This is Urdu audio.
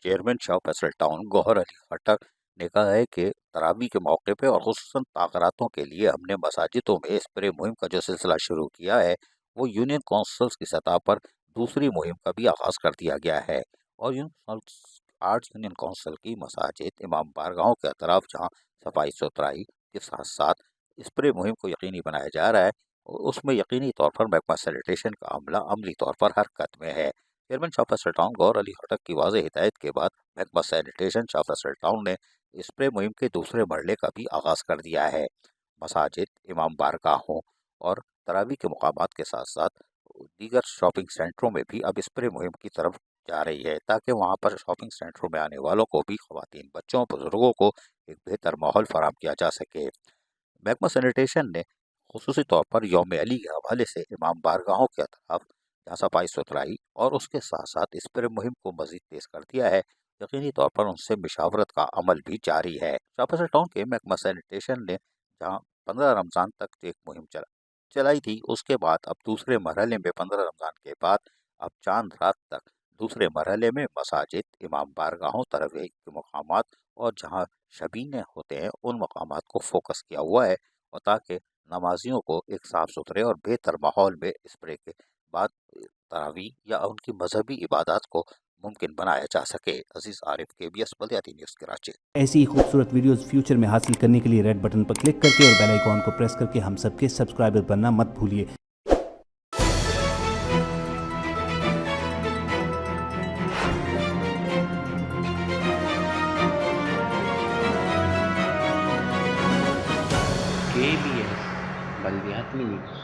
چیئرمین شاہ فیصل ٹاؤن گوہر علی خٹک نے کہا ہے کہ تراویح کے موقع پہ اور خصوصاً تاخیراتوں کے لیے ہم نے مساجدوں میں اسپرے مہم کا جو سلسلہ شروع کیا ہے وہ یونین کونسلز کی سطح پر دوسری مہم کا بھی آغاز کر دیا گیا ہے، اور 8 یونین کونسل کی مساجد امام بارگاہوں کے اطراف جہاں صفائی ستھرائی کے ساتھ ساتھ اسپرے مہم کو یقینی بنایا جا رہا ہے، اور اس میں یقینی طور پر محکمہ سینیٹیشن کا عملہ عملی طور پر حرکت میں ہے۔ چیئرمین شاہ فیصل ٹاؤن گوہر علی خٹک کی واضح ہدایت کے بعد محکمہ سینیٹیشن شاہ فیصل ٹاؤن نے اسپرے مہم کے دوسرے مرحلے کا بھی آغاز کر دیا ہے۔ مساجد، امام بارگاہوں اور تراویح کے مقامات کے ساتھ ساتھ دیگر شاپنگ سینٹروں میں بھی اب اسپرے مہم کی طرف جا رہی ہے، تاکہ وہاں پر شاپنگ سینٹروں میں آنے والوں کو بھی، خواتین، بچوں، بزرگوں کو ایک بہتر ماحول فراہم کیا جا سکے۔ محکمہ سینیٹیشن نے خصوصی طور پر یوم علی کے حوالے سے امام بارگاہوں کے اطراف جہاں صفائی ستھرائی اور اس کے ساتھ ساتھ اسپرے مہم کو مزید تیز کر دیا ہے، یقینی طور پر ان سے مشاورت کا عمل بھی جاری ہے۔ شاہ فیصل ٹاؤن کے محکمہ سینیٹیشن نے جہاں 15 رمضان تک ایک مہم چلائی تھی، اس کے بعد اب دوسرے مرحلے میں 15 رمضان کے بعد اب چاند رات تک دوسرے مرحلے میں مساجد، امام بارگاہوں، تراویح کے مقامات اور جہاں شبینے ہوتے ہیں ان مقامات کو فوکس کیا ہوا ہے، اور تاکہ نمازیوں کو ایک صاف ستھرے اور بہتر ماحول میں اسپرے کے بعد تراویح یا ان کی مذہبی عبادات کو ممکن بنایا جا سکے۔ عزیز عارف، KBS بلدیاتی نیوز کراچی۔ ایسی ہی خوبصورت ویڈیوز فیوچر میں حاصل کرنے کے لیے ریڈ بٹن پر کلک کر کے اور بیل آئیکن کو پریس کر کے ہم سب کے سبسکرائبر بننا مت بھولیے۔ KBS بلدیاتی نیوز۔